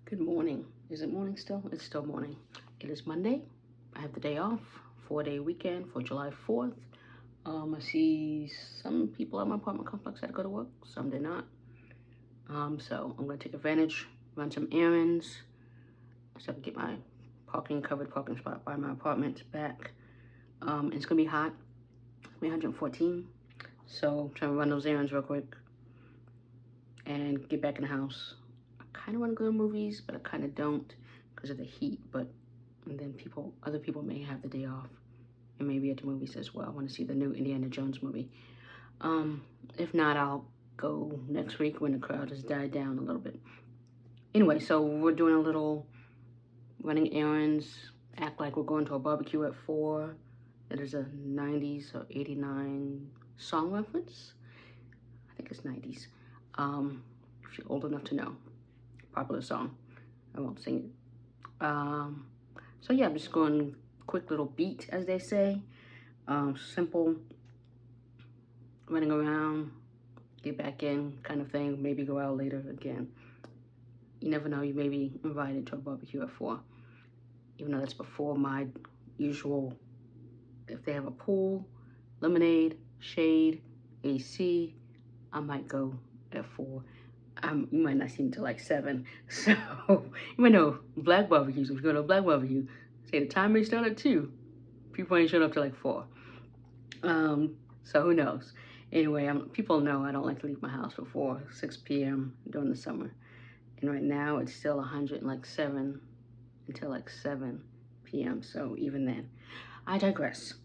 Good morning. Is it morning still? It's still morning. It is Monday. I have the day off, 4-day weekend for July 4th. I see some people at my apartment complex had to go to work, some did not. So I'm gonna take advantage, run some errands, so I can get my covered parking spot by my apartment back. It's gonna be hot, it's gonna be 114. So I'm trying to run those errands real quick and get back in the house. I kind of want to go to movies, but I kind of don't because of the heat. But and then other people may have the day off and maybe at the movies as well. I want to see the new Indiana Jones movie. If not, I'll go next week when the crowd has died down a little bit. Anyway, so we're doing a little running errands. Act like we're going to a barbecue at 4. It is a 90s or 89 song reference. I think it's 90s. If you're old enough to know, popular song. I won't sing it. So yeah, I'm just going quick little beat, as they say. Simple, running around, get back in kind of thing. Maybe go out later again. You never know, you may be invited to a barbecue at 4. Even though that's before my usual, if they have a pool, lemonade, shade, AC, I might go at 4. You might not see me till like 7. So you might know black barbecues. If you go to a black barbecue, say the time may start at 2. People ain't showed up till like 4. So who knows? Anyway, people know I don't like to leave my house before 6 p.m. during the summer. And right now it's still 107 until like 7 p.m. So even then, I digress.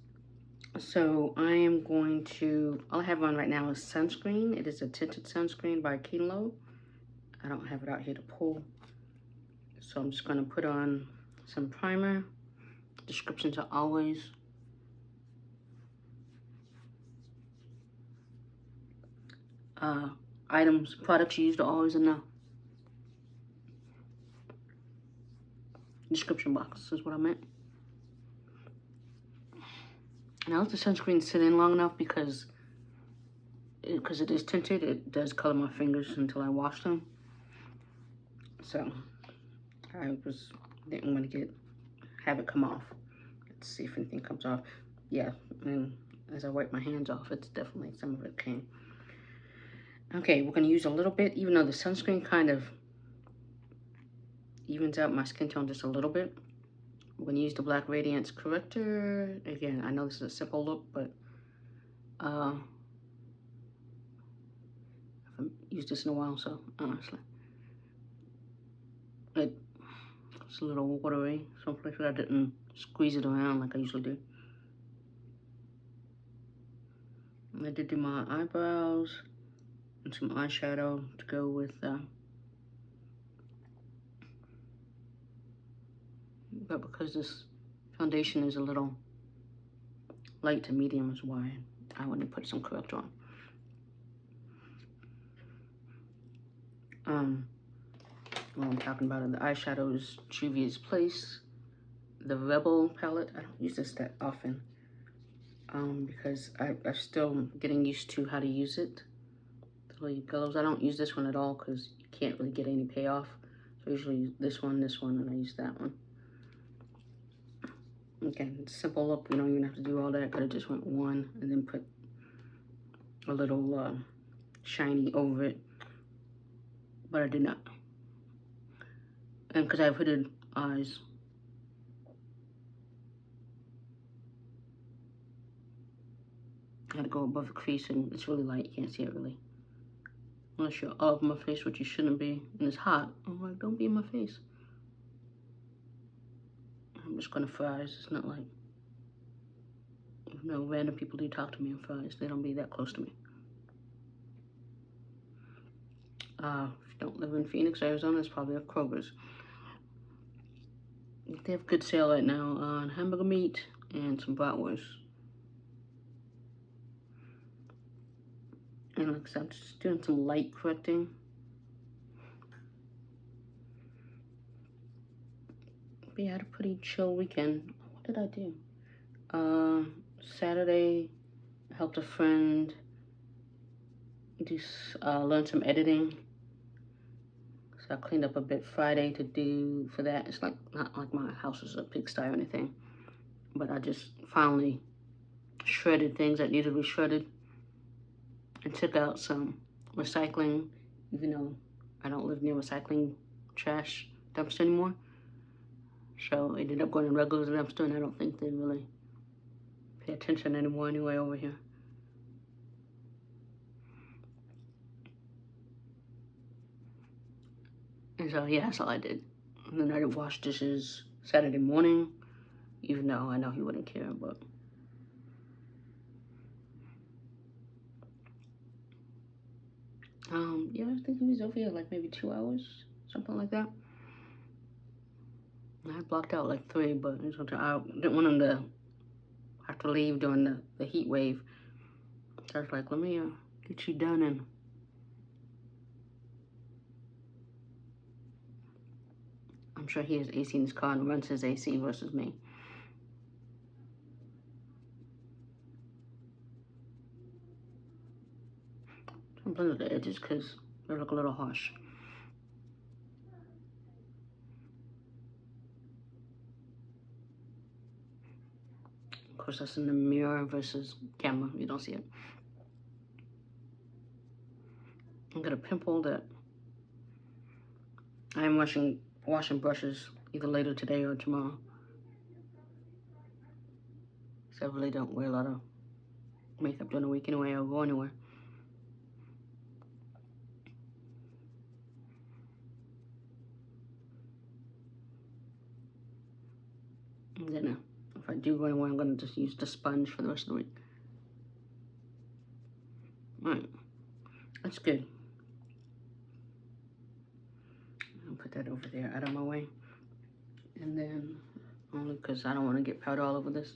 So I am going to, all I have on right now is sunscreen. It is a tinted sunscreen by Kilo. I don't have it out here to pull. So I'm just gonna put on some primer. Descriptions are always products used are always in the description box is what I meant. And I let the sunscreen sit in long enough because it is tinted, it does color my fingers until I wash them. So I didn't want to have it come off. Let's see if anything comes off. Yeah, and as I wipe my hands off, it's definitely, some of it came. Okay, we're gonna use a little bit, even though the sunscreen kind of evens out my skin tone just a little bit. We're gonna use the Black Radiance Corrector. Again, I know this is a simple look, but I haven't used this in a while, so honestly. It's a little watery, some places I didn't squeeze it around like I usually do. And I did do my eyebrows and some eyeshadow to go with but because this foundation is a little light to medium is why I want to put some corrector on. What I'm talking about in the eyeshadow is Juvia's Place, the Rebel palette. I don't use this that often because I'm still getting used to how to use it. The little pillows. I don't use this one at all because you can't really get any payoff. So I usually use this one, and I use that one. Okay, it's simple look. You don't even have to do all that. Could have just went one and then put a little shiny over it, but I did not. And because I have hooded eyes, I had to go above the crease, and it's really light. You can't see it really. Unless you're all over my face, which you shouldn't be, and it's hot. I'm like, don't be in my face. I'm just gonna fries. It's not like, you know, random people do talk to me in fries. They don't be that close to me. If you don't live in Phoenix, Arizona, it's probably a Kroger's. They have a good sale right now on hamburger meat and some bratwurst. And like I said, I'm just doing some light correcting. But yeah, I had a pretty chill weekend. What did I do? Saturday, I helped a friend learn some editing. So So I cleaned up a bit Friday to do for that. It's like not like my house is a pigsty or anything, but I just finally shredded things that needed to be shredded and took out some recycling, even though I don't live near recycling trash dumpster anymore. So it ended up going in regular dumpster, and I don't think they really pay attention anymore anyway over here. And so yeah, that's all I did. And then I did wash dishes Saturday morning, even though I know he wouldn't care, but yeah, I think he was over here like maybe 2 hours, something like that. I blocked out like 3, but I didn't want him to have to leave during the heat wave. So I was like, let me get you done. And I'm sure he has AC in his car and runs his AC versus me. So I'm blending the edges because they look a little harsh. Of course, that's in the mirror versus camera. You don't see it. I got a pimple that I'm washing brushes either later today or tomorrow. So I really don't wear a lot of makeup during the week anyway or go anywhere. And then if I do go anywhere, I'm going to just use the sponge for the rest of the week. Alright, that's good. I'll put that over there out of my way. And then, only because I don't want to get powder all over this,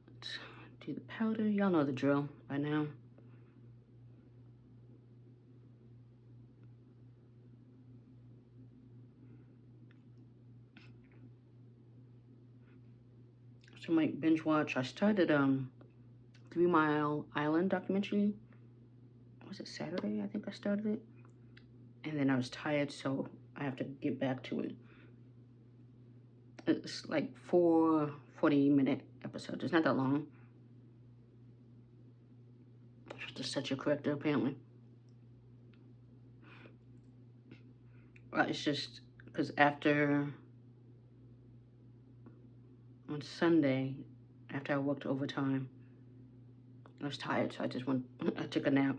let's do the powder. Y'all know the drill by now. So I might binge watch. I started 3 Mile Island documentary. Was it Saturday? I think I started it. And then I was tired, so I have to get back to it. It's like 4 40-minute episodes. It's not that long. Just to set your corrector, apparently. Well, it's just because on Sunday, after I worked overtime, I was tired, so I took a nap,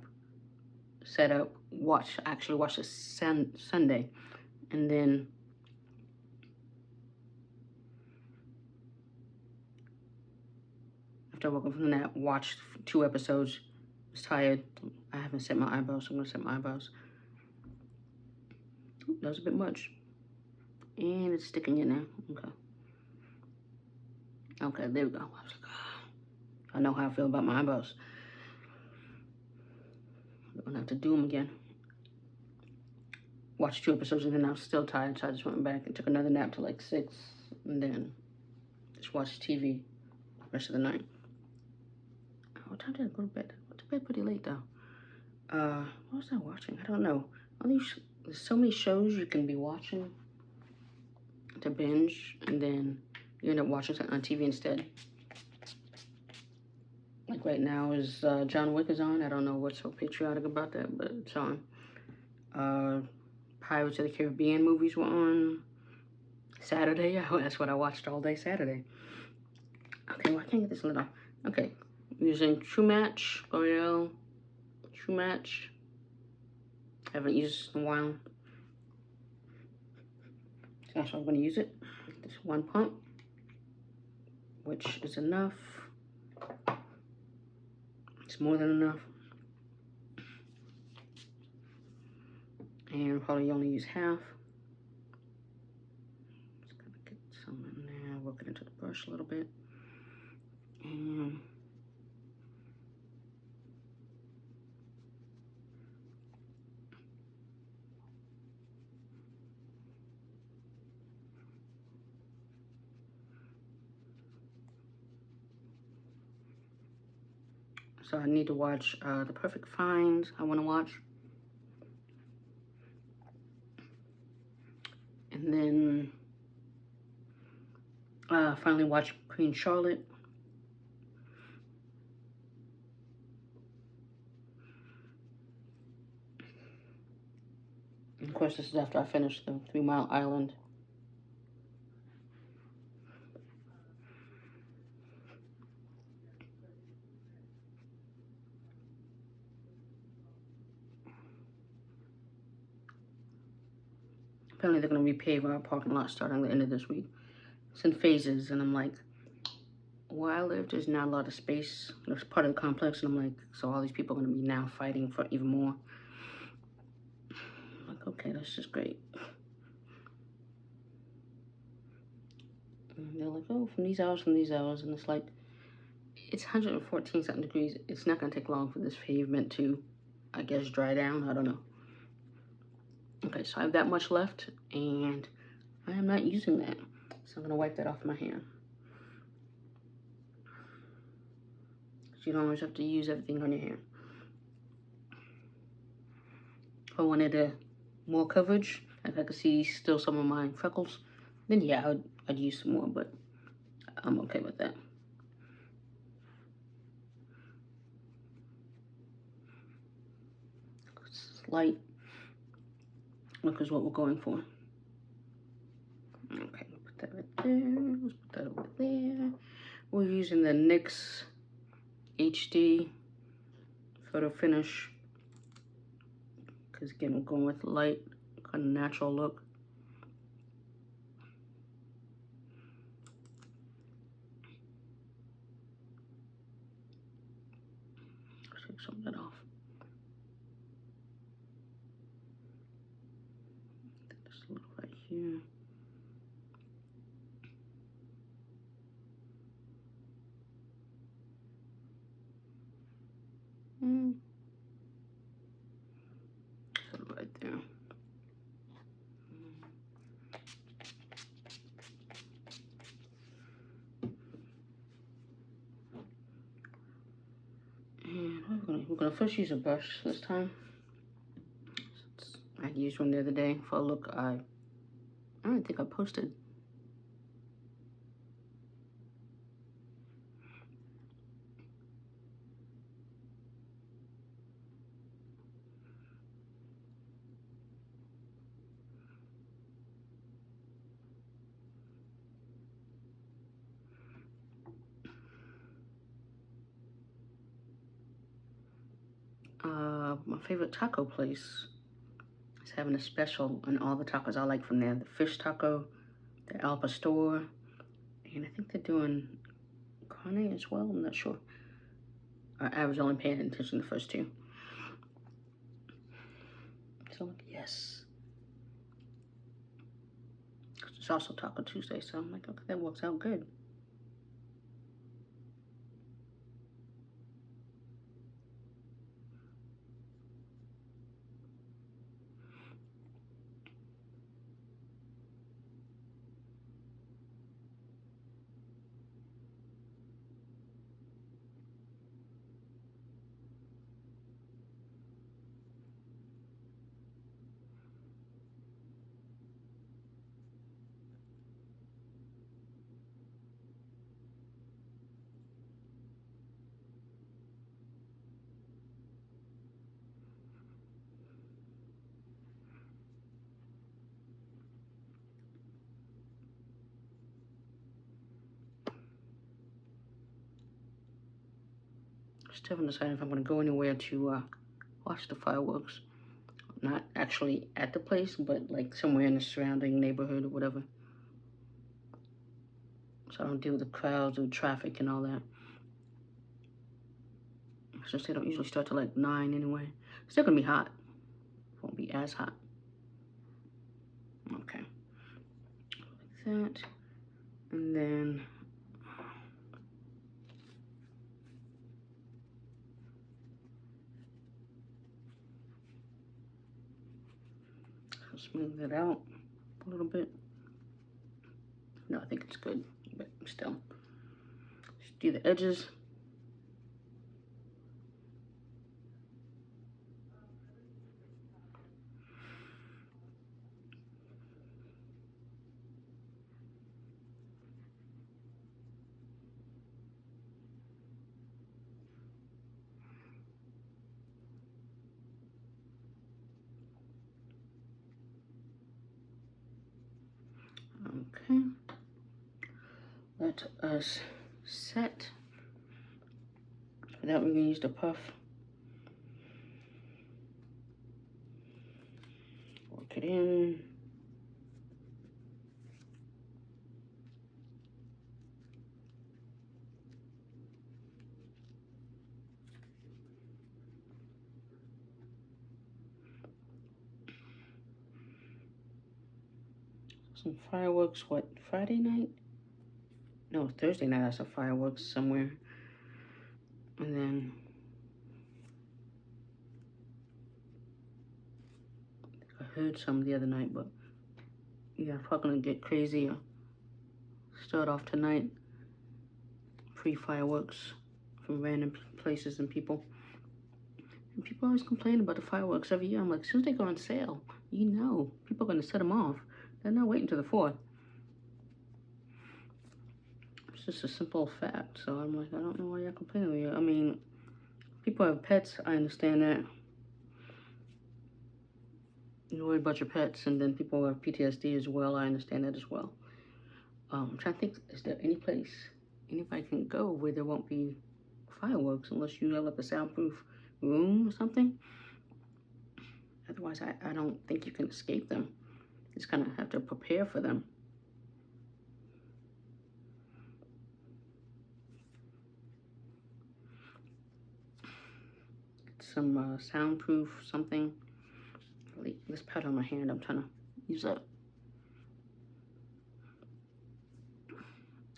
set up, actually watched it Sunday, and then after I woke up from the nap, watched 2 episodes, was tired. I haven't set my eyebrows, so I'm gonna set my eyebrows. Ooh, that was a bit much. And it's sticking in there, okay. Okay, there we go. I was like, I know how I feel about my eyebrows. I'm gonna have to do them again. Watched 2 episodes and then I was still tired, so I just went back and took another nap till like 6, and then just watched TV the rest of the night. What time did I go to bed? I went to bed pretty late though. What was I watching? I don't know. There's so many shows you can be watching to binge, and then you end up watching something on TV instead. Like right now is John Wick is on. I don't know what's so patriotic about that, but it's on. Pirates of the Caribbean movies were on Saturday. That's what I watched all day Saturday. Okay, well I can't get this lid off. Okay, using True Match, L'Oreal True Match. I haven't used it in a while. So that's why I'm going to use it. This 1 pump, which is enough. It's more than enough. And probably only use half. Just gonna get some in there, work it into the brush a little bit. And so I need to watch The Perfect Finds. I want to watch. And then finally watched Queen Charlotte. And of course, this is after I finished the 3 Mile Island. Apparently they're going to repave our parking lot starting the end of this week. It's in phases, and I'm like, where I live, there's not a lot of space. It's part of the complex, and I'm like, so all these people are going to be now fighting for even more. I'm like, okay, that's just great. And they're like, oh, from these hours, and it's like, it's 114 something degrees. It's not going to take long for this pavement to, I guess, dry down. I don't know. Okay, so I have that much left, and I am not using that. So I'm going to wipe that off my hand. You don't always have to use everything on your hand. If I wanted more coverage, like I could see still some of my freckles, then yeah, I'd use some more, but I'm okay with that. Light look is what we're going for. Okay, put that right there. Let's put that over there. We're using the NYX HD photo finish because again, we're going with light, kind of natural look. Let's take some of that off. This little right here. So right there. And we're gonna first use a brush this time. I used one the other day for a look I don't think I posted. My favorite taco place is having a special on all the tacos I like from there. The fish taco, the al pastor, and I think they're doing carne as well. I'm not sure. I was only paying attention to the first two. So yes. It's also Taco Tuesday, so I'm like, okay, that works out good. Still haven't decided if I'm going to go anywhere to watch the fireworks. Not actually at the place, but like somewhere in the surrounding neighborhood or whatever. So I don't deal with the crowds or traffic and all that. Since they don't usually start till like 9 anyway. It's still going to be hot. Won't be as hot. Okay. Like that. And then I'll smooth it out a little bit. No, I think it's good, but still. Just do the edges. Okay. Let us set. For that, we're going to use the puff. Work it in. Some fireworks, what, Friday night? No, Thursday night I saw fireworks somewhere. And then I heard some the other night, but yeah, I'm probably gonna get crazy or start off tonight. Free fireworks from random places and people. And people always complain about the fireworks every year. I'm like, as soon as they go on sale, you know, people are gonna set them off. They're not waiting till the 4th. It's just a simple fact. So I'm like, I don't know why y'all complaining. I mean, people have pets, I understand that. You worry about your pets, and then people have PTSD as well. I understand that as well. I'm trying to think, is there any place anybody can go where there won't be fireworks unless you have like a soundproof room or something? Otherwise, I don't think you can escape them. You just kind of have to prepare for them. Some soundproof something. This powder on my hand, I'm trying to use up.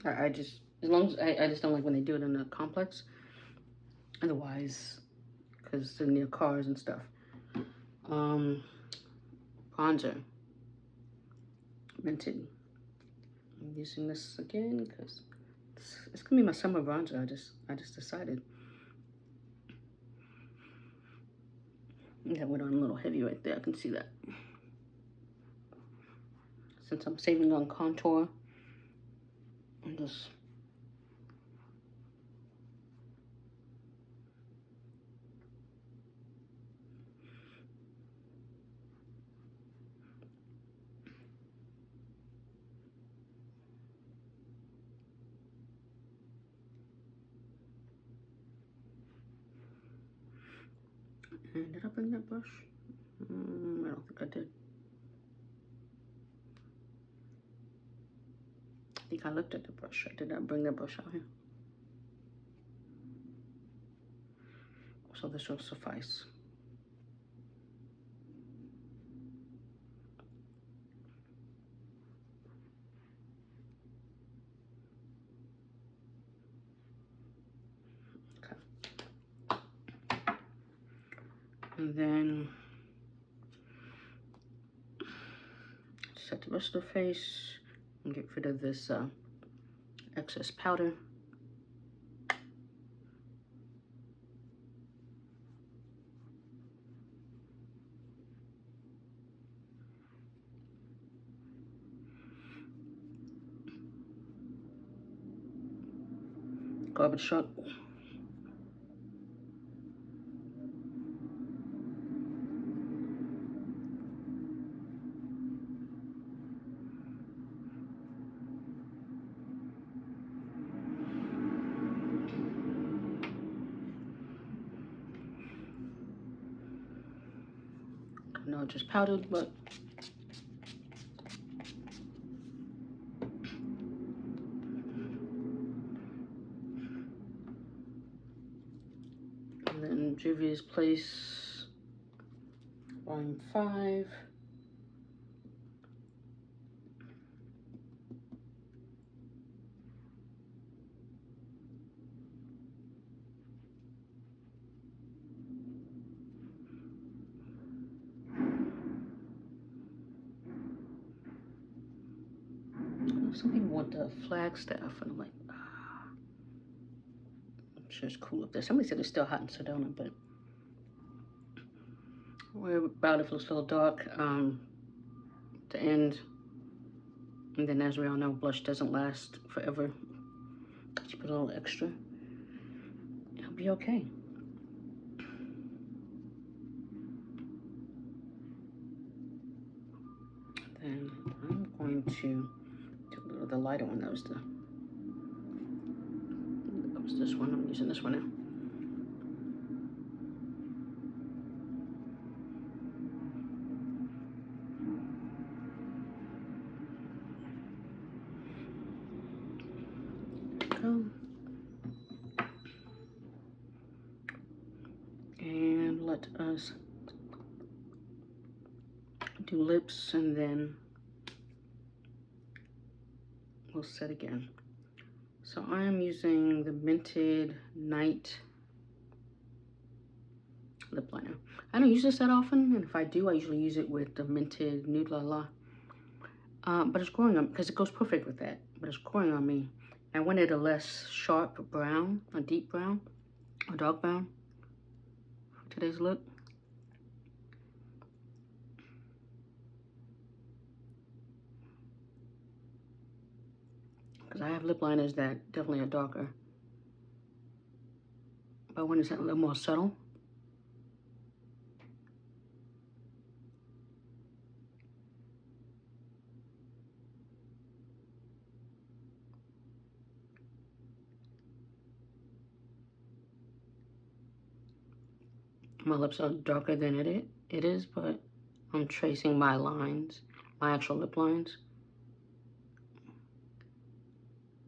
I just, as long as, I just don't like when they do it in a complex. Otherwise, because they're near cars and stuff. Bronzer. Mented. I'm using this again because it's gonna be my summer bronzer. I just decided. That went on a little heavy right there. I can see that. Since I'm saving on contour, I'm just did I bring that brush? I don't think I did. I think I looked at the brush. I did not bring that brush out here. So this will suffice. Okay. And then set the rest of the face and get rid of this excess powder. Garbage truck. No, just powdered, but and then Juvia's Place, Volume 5. Some people want the Flagstaff, and I'm like, I'm sure it's cool up there. Somebody said it's still hot in Sedona, but worry about if it looks a little dark to end. And then, as we all know, blush doesn't last forever. You put a little extra, it'll be okay. Then I'm going to do with the lighter one. That was this one. I'm using this one now. And let us do lips, and then we'll set again. So I am using the Mented Night lip liner. I don't use this that often, and if I do, I usually use it with the Mented Nude La La. But it's growing on, because it goes perfect with that, but it's growing on me. I wanted a less sharp brown, a deep brown, a dark brown for today's look. Because I have lip liners that definitely are darker. But when it's a little more subtle. My lips are darker than it is, but I'm tracing my lines, my actual lip lines.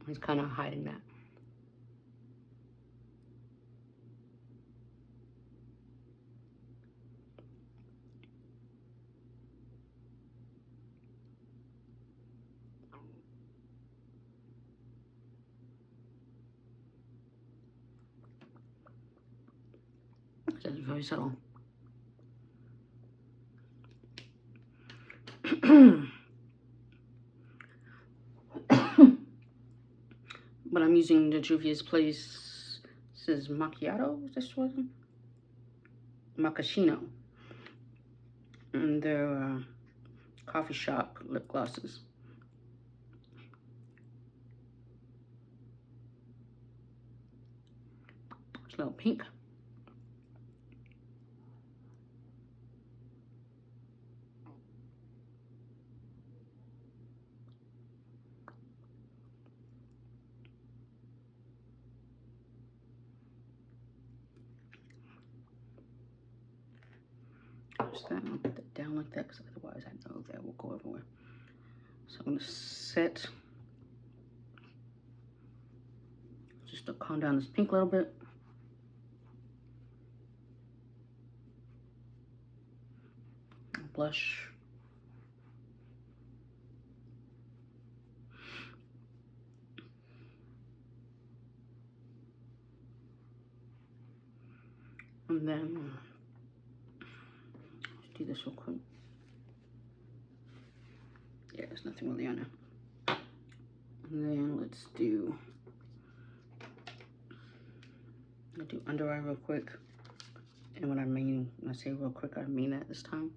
It's kind of hiding that. It's very subtle. But I'm using the Juvia's Place. This is Macchiato, this one? Macchiato. And they're coffee shop lip glosses. It's a little pink. Just that, I'll put that down like that, because otherwise I know that will go everywhere. So I'm gonna set, just to calm down this pink a little bit. Blush. And then, let's do this real quick. Yeah, there's nothing really on there. And then let's do, I'll do under eye real quick. And when I say real quick, I mean that this time.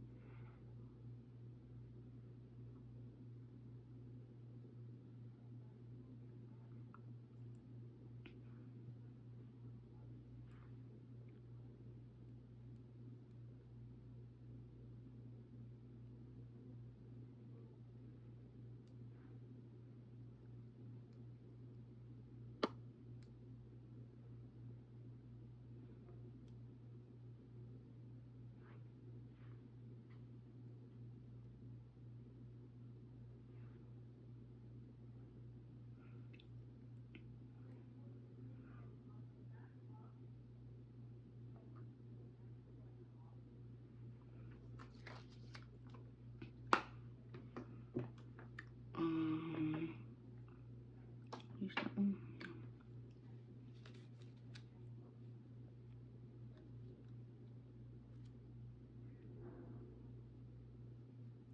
Use that one.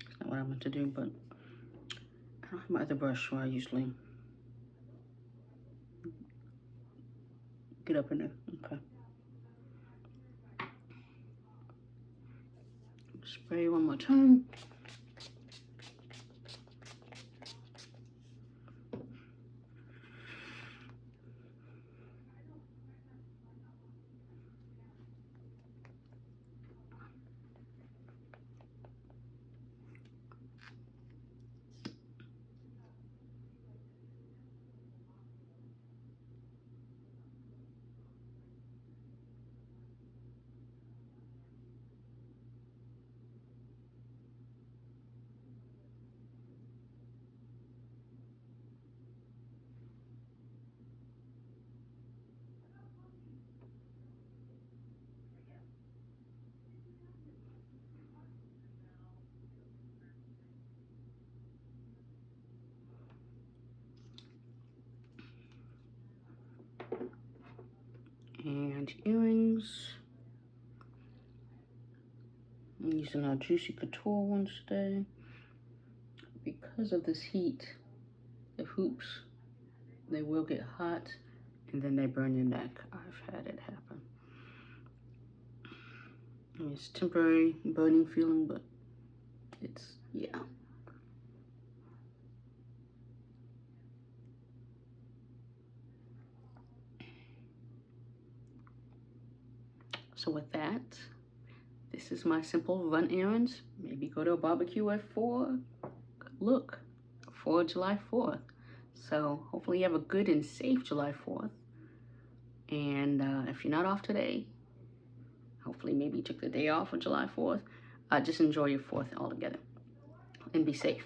That's not what I meant to do, but I don't have my other brush where I usually get up in there. Okay. Spray one more time. point earrings. I'm using our Juicy Couture ones today. Because of this heat, the hoops, they will get hot and then they burn your neck. I've had it happen. It's temporary burning feeling, but it's, yeah. So with that, this is my simple run errands. Maybe go to a barbecue at 4. Look, for July 4th. So hopefully you have a good and safe July 4th. And if you're not off today, hopefully maybe you took the day off for July 4th. Just enjoy your 4th altogether and be safe.